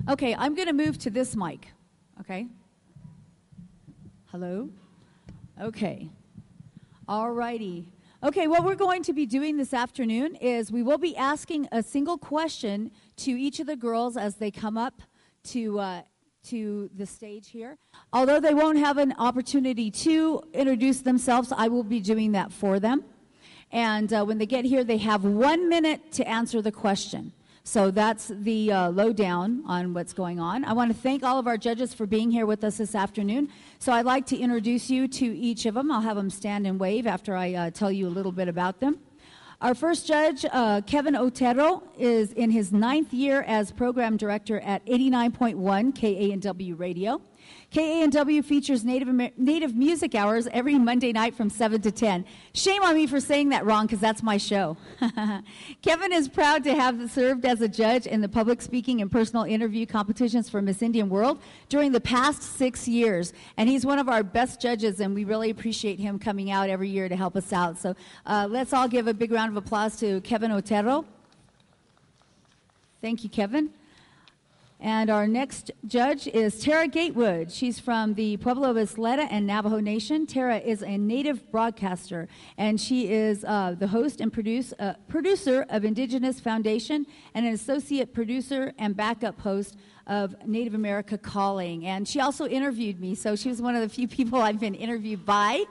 Okay, I'm going to move to this mic. Okay. Hello? Okay. All righty. Okay, what we're going to be doing this afternoon is we will be asking a single question to each of the girls as they come up to the stage here. Although they won't have an opportunity to introduce themselves, I will be doing that for them. And when they get here, they have 1 minute to answer the question. So that's the lowdown on what's going on. I want to thank all of our judges for being here with us this afternoon. So I'd like to introduce you to each of them. I'll have them stand and wave after I tell you a little bit about them. Our first judge, Kevin Otero, is in his 9th year as program director at 89.1 KANW Radio. KANW features Native Music Hours every Monday night from 7 to 10. Shame on me for saying that wrong, because that's my show. Kevin is proud to have served as a judge in the public speaking and personal interview competitions for Miss Indian World during the past 6 years. And he's one of our best judges, and we really appreciate him coming out every year to help us out. So let's all give a big round of applause to Kevin Otero. Thank you, Kevin. And our next judge is Tara Gatewood. She's from the Pueblo of Isleta and Navajo Nation. Tara is a native broadcaster, and she is the host and producer of Indigenous Foundation and an associate producer and backup host of Native America Calling. And she also interviewed me, so she was one of the few people I've been interviewed by.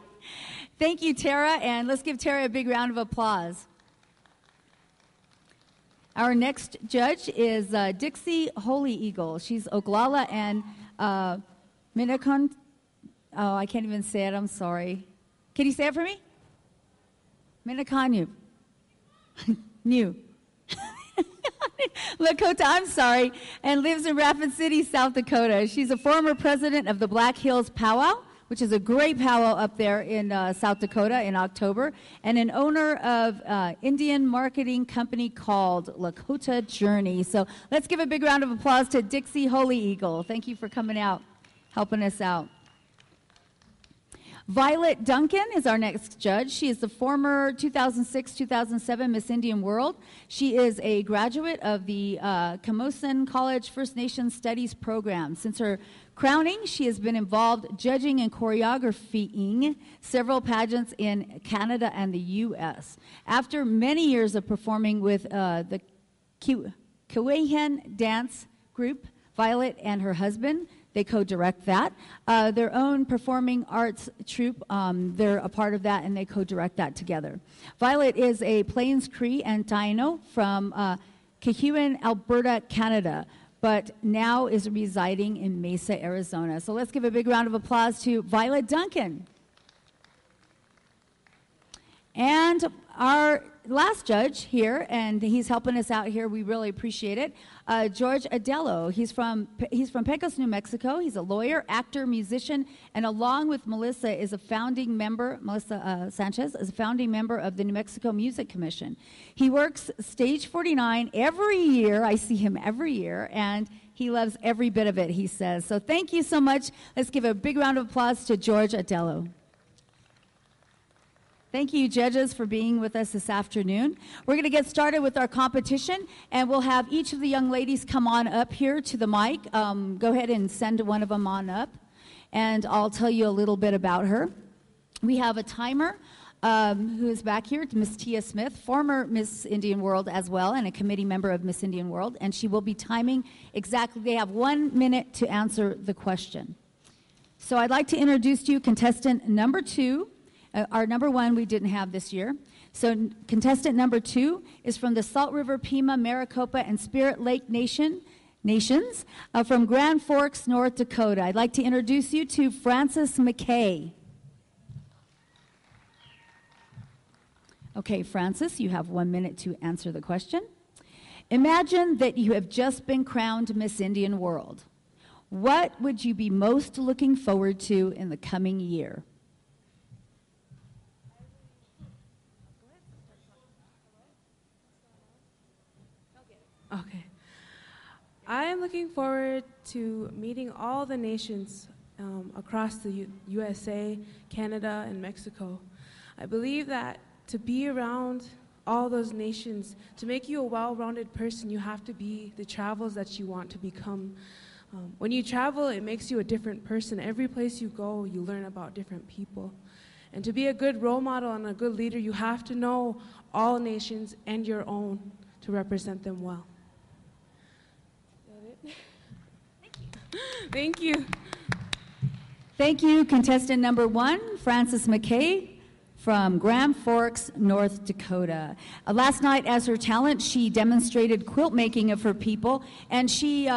Thank you, Tara, and let's give Tara a big round of applause. Our next judge is Dixie Holy Eagle. She's Oglala and Minneconne. Oh, I can't even say it. I'm sorry. Can you say it for me? Minneconne. New. Lakota, I'm sorry, and lives in Rapid City, South Dakota. She's a former president of the Black Hills PowWow, which is a great powwow up there in South Dakota in October, and an owner of Indian marketing company called Lakota Journey. So let's give a big round of applause to Dixie Holy Eagle. Thank you for coming out, helping us out. Violet Duncan is our next judge. She is the former 2006-2007 Miss Indian World. She is a graduate of the Camosun College First Nations Studies program. Since her crowning, she has been involved judging and choreographing several pageants in Canada and the U.S. After many years of performing with the Kewehan Dance Group, Violet and her husband, they co-direct that. Their own performing arts troupe, they're a part of that, and they co-direct that together. Violet is a Plains Cree and Taino from Kehewan, Alberta, Canada, but now is residing in Mesa, Arizona. So let's give a big round of applause to Violet Duncan. And our last judge here, and he's helping us out here, we really appreciate it, George Adello. He's from Pecos, New Mexico. He's a lawyer, actor, musician, and along with Melissa is a founding member, Melissa Sanchez, is a founding member of the New Mexico Music Commission. He works Stage 49 every year. I see him every year, and he loves every bit of it, he says. So thank you so much. Let's give a big round of applause to George Adello. Thank you, judges, for being with us this afternoon. We're going to get started with our competition, and we'll have each of the young ladies come on up here to the mic. Go ahead and send one of them on up, and I'll tell you a little bit about her. We have a timer who is back here, Miss Tia Smith, former Miss Indian World as well, and a committee member of Miss Indian World, and she will be timing exactly. They have 1 minute to answer the question. So I'd like to introduce to you contestant number 2. Our number 1 we didn't have this year. So contestant number 2 is from the Salt River, Pima, Maricopa, and Spirit Lake nations from Grand Forks, North Dakota. I'd like to introduce you to Frances McKay. Okay, Frances, you have 1 minute to answer the question. Imagine that you have just been crowned Miss Indian World. What would you be most looking forward to in the coming year? Okay. I am looking forward to meeting all the nations across the USA, Canada, and Mexico. I believe that to be around all those nations. To make you a well-rounded person, you have to be the travels that you want to become. When you travel, it makes you a different person. Every place you go, you learn about different people. And to be a good role model and a good leader, you have to know all nations and your own to represent them well. Is that it? Thank you. Thank you, contestant number 1, Frances McKay from Grand Forks, North Dakota. Last night, as her talent, she demonstrated quilt making of her people, and she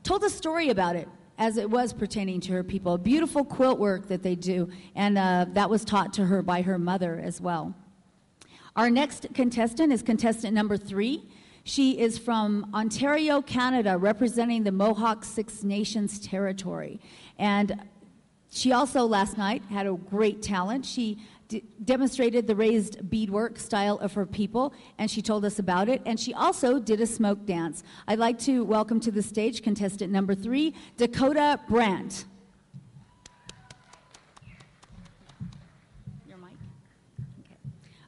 told a story about it as it was pertaining to her people. Beautiful quilt work that they do, and that was taught to her by her mother as well. Our next contestant is contestant number 3. She is from Ontario, Canada, representing the Mohawk Six Nations territory. And she also last night had a great talent. She demonstrated the raised beadwork style of her people, and she told us about it. And she also did a smoke dance. I'd like to welcome to the stage contestant number 3, Dakota Brandt. Your mic?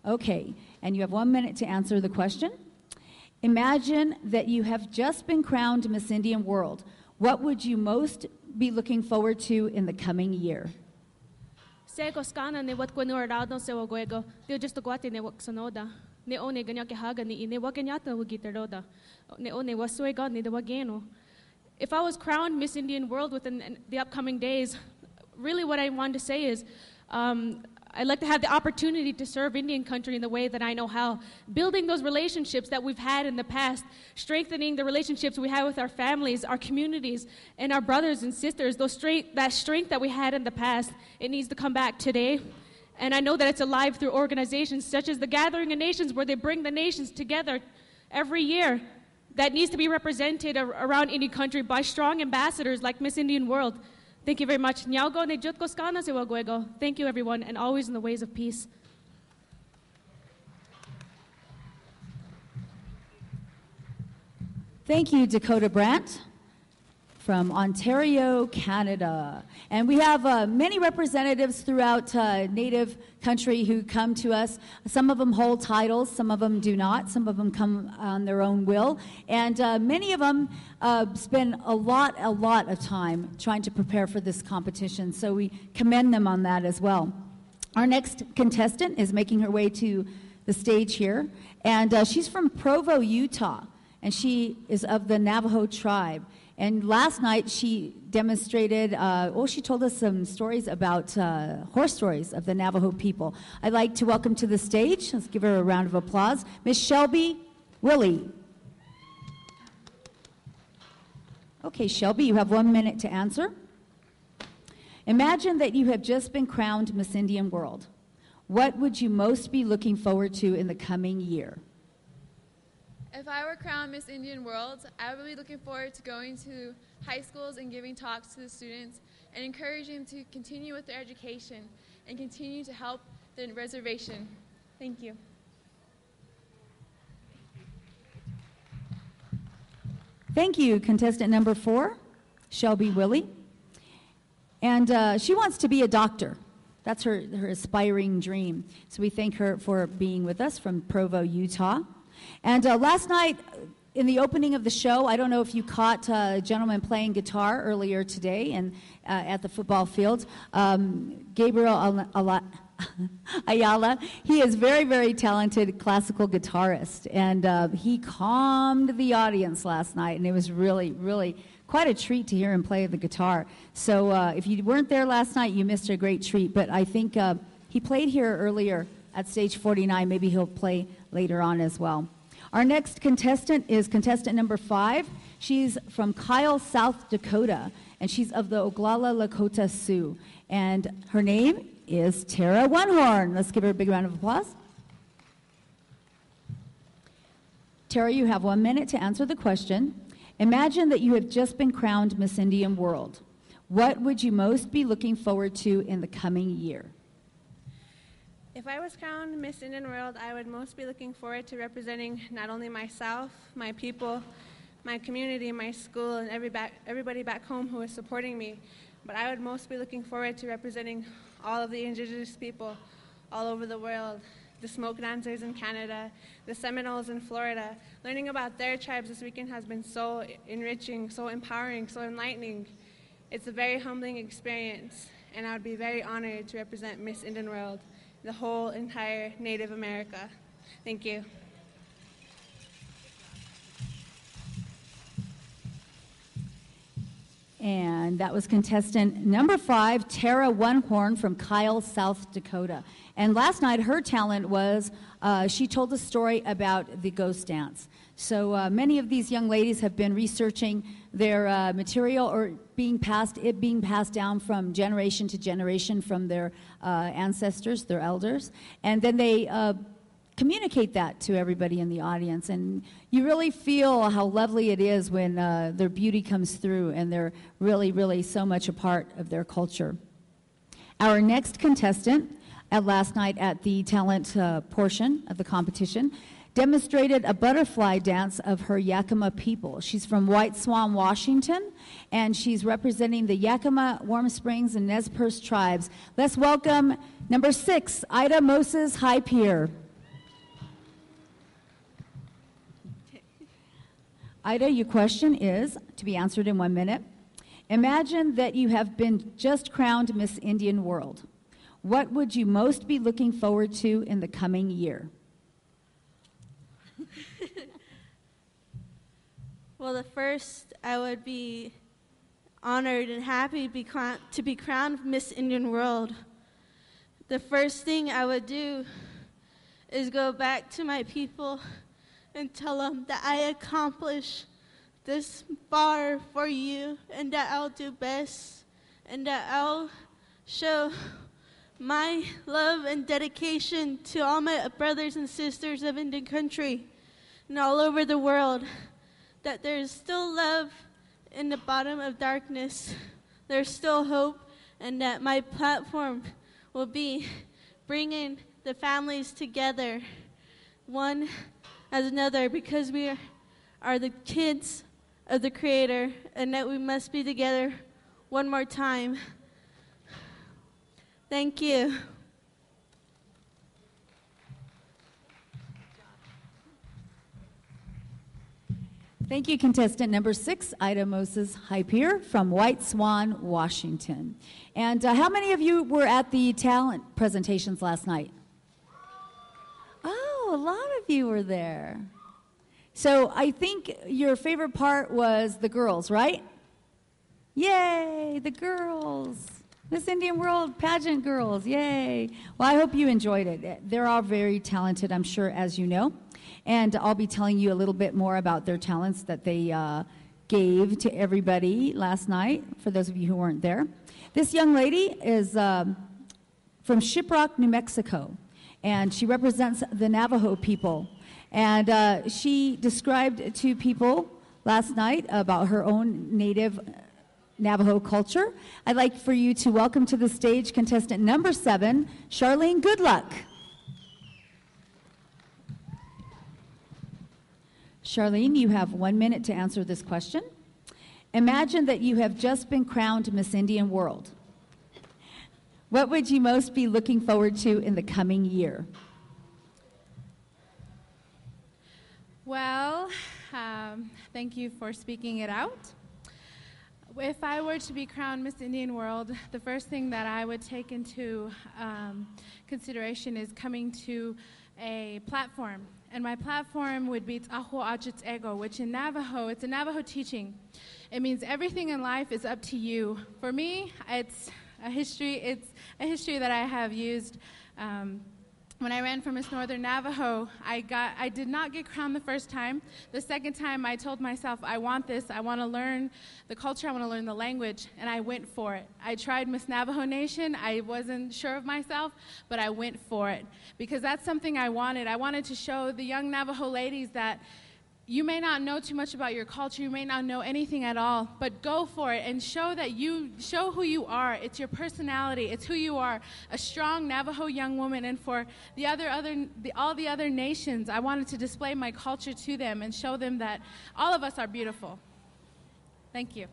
Okay, and you have 1 minute to answer the question. Imagine that you have just been crowned Miss Indian World. What would you most be looking forward to in the coming year? Se koskana ne wat kwenu arado se waguego, dio just guati ne waksonoda. Ne one ganya ke haga ni ne waganyata wagitaroda. Ne one wasuega ni de wageno. If I was crowned Miss Indian World within the upcoming days, really what I wanted to say is, I'd like to have the opportunity to serve Indian country in the way that I know how, building those relationships that we've had in the past, strengthening the relationships we have with our families, our communities, and our brothers and sisters. That strength that we had in the past, it needs to come back today. And I know that it's alive through organizations such as the Gathering of Nations, where they bring the nations together every year. That needs to be represented around Indian country by strong ambassadors like Miss Indian World. Thank you very much. Thank you, everyone, and always in the ways of peace. Thank you, Dakota Brandt from Ontario, Canada. And we have many representatives throughout Native country who come to us. Some of them hold titles, some of them do not. Some of them come on their own will. And many of them spend a lot of time trying to prepare for this competition. So we commend them on that as well. Our next contestant is making her way to the stage here. And she's from Provo, Utah. And she is of the Navajo tribe. And last night she demonstrated, she told us some stories about horse stories of the Navajo people. I'd like to welcome to the stage, let's give her a round of applause, Miss Shelby Willie. Okay, Shelby, you have 1 minute to answer. Imagine that you have just been crowned Miss Indian World. What would you most be looking forward to in the coming year? If I were crowned Miss Indian World, I would be looking forward to going to high schools and giving talks to the students and encouraging them to continue with their education and continue to help the reservation. Thank you. Thank you, contestant number 4, Shelby Willie. And she wants to be a doctor. That's her aspiring dream. So we thank her for being with us from Provo, Utah. And last night, in the opening of the show, I don't know if you caught a gentleman playing guitar earlier today and at the football field, Gabriel Ayala. He is very, very talented classical guitarist, and he calmed the audience last night, and it was really, really quite a treat to hear him play the guitar. So if you weren't there last night, you missed a great treat, but I think he played here earlier at stage 49. Maybe he'll play later on as well. Our next contestant is contestant number 5. She's from Kyle, South Dakota, and she's of the Oglala Lakota Sioux. And her name is Tara Onehorn. Let's give her a big round of applause. Tara, you have 1 minute to answer the question. Imagine that you have just been crowned Miss Indian World. What would you most be looking forward to in the coming year? If I was crowned Miss Indian World, I would most be looking forward to representing not only myself, my people, my community, my school, and everybody back home who is supporting me, but I would most be looking forward to representing all of the indigenous people all over the world. the Smoke Dancers in Canada, the Seminoles in Florida. Learning about their tribes this weekend has been so enriching, so empowering, so enlightening. It's a very humbling experience, and I would be very honored to represent Miss Indian World, the whole entire Native America. Thank you. And that was contestant number 5, Tara One Horn from Kyle, South Dakota. And last night, her talent was she told a story about the ghost dance. So many of these young ladies have been researching their material or being passed down from generation to generation from their ancestors, their elders. And then they communicate that to everybody in the audience, and you really feel how lovely it is when their beauty comes through and they're really, really so much a part of their culture. Our next contestant last night at the talent portion of the competition demonstrated a butterfly dance of her Yakima people. She's from White Swan, Washington, and she's representing the Yakima, Warm Springs, and Nez Perce tribes. Let's welcome number 6, Ida Moses High Pier. Ida, your question is to be answered in 1 minute. Imagine that you have been just crowned Miss Indian World. What would you most be looking forward to in the coming year? Well, the first, I would be honored and happy to be crowned Miss Indian World. The first thing I would do is go back to my people and tell them that I accomplished this far for you and that I'll do best and that I'll show my love and dedication to all my brothers and sisters of Indian country and all over the world, that there's still love in the bottom of darkness, there's still hope, and that my platform will be bringing the families together, one as another, because we are the kids of the Creator, and that we must be together one more time. Thank you. Thank you, contestant number 6, Ida Moses High Pier from White Swan, Washington. And how many of you were at the talent presentations last night? Oh, a lot of you were there. So I think your favorite part was the girls, right? Yay, the girls. Miss Indian World pageant girls, yay. Well, I hope you enjoyed it. They're all very talented, I'm sure, as you know. And I'll be telling you a little bit more about their talents that they gave to everybody last night, for those of you who weren't there. This young lady is from Shiprock, New Mexico, and she represents the Navajo people. And she described to people last night about her own native Navajo culture. I'd like for you to welcome to the stage contestant number 7, Charlene Goodluck. Charlene, you have 1 minute to answer this question. Imagine that you have just been crowned Miss Indian World. What would you most be looking forward to in the coming year? Well, thank you for speaking it out. If I were to be crowned Miss Indian World, the first thing that I would take into consideration is coming to a platform. And my platform would be T'aho Ajit Ego, which in Navajo, it's a Navajo teaching. It means everything in life is up to you. For me, it's a history that I have used. When I ran for Miss Northern Navajo, I did not get crowned the first time. The second time, I told myself, I want this. I want to learn the culture. I want to learn the language, and I went for it. I tried Miss Navajo Nation. I wasn't sure of myself, but I went for it because that's something I wanted. I wanted to show the young Navajo ladies that you may not know too much about your culture, you may not know anything at all, but go for it and show who you are. It's your personality, it's who you are, a strong Navajo young woman. And for all the other nations, I wanted to display my culture to them and show them that all of us are beautiful. Thank you.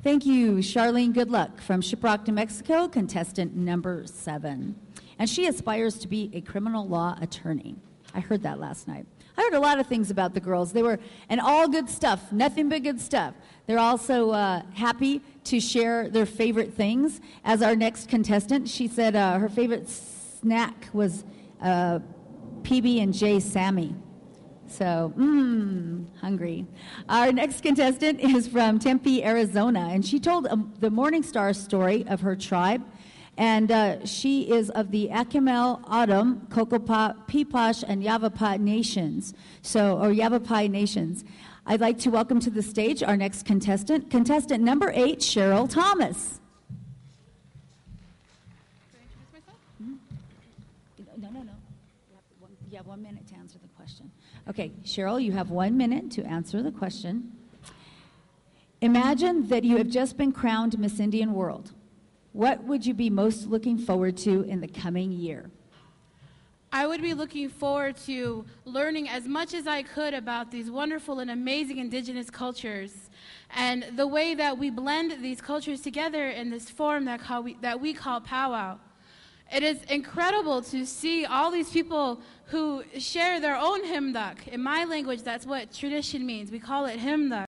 Thank you, Charlene Goodluck from Shiprock, New Mexico, contestant number 7. And she aspires to be a criminal law attorney. I heard that last night. I heard a lot of things about the girls. They were, and all good stuff, nothing but good stuff. They're also happy to share their favorite things. As our next contestant, she said her favorite snack was PB&J Sammy. So, hungry. Our next contestant is from Tempe, Arizona, and she told the Morning Star story of her tribe, and she is of the Akimel, Autumn, Kokopa, Pipash, and Yavapai nations. Or Yavapai nations. I'd like to welcome to the stage our next contestant, contestant number 8, Cheryl Thomas. No. You have 1 minute to answer the question. Okay, Cheryl, you have 1 minute to answer the question. Imagine that you have just been crowned Miss Indian World. What would you be most looking forward to in the coming year? I would be looking forward to learning as much as I could about these wonderful and amazing indigenous cultures and the way that we blend these cultures together in this form that we call PowWow. It is incredible to see all these people who share their own himdak. In my language, that's what tradition means. We call it himdak.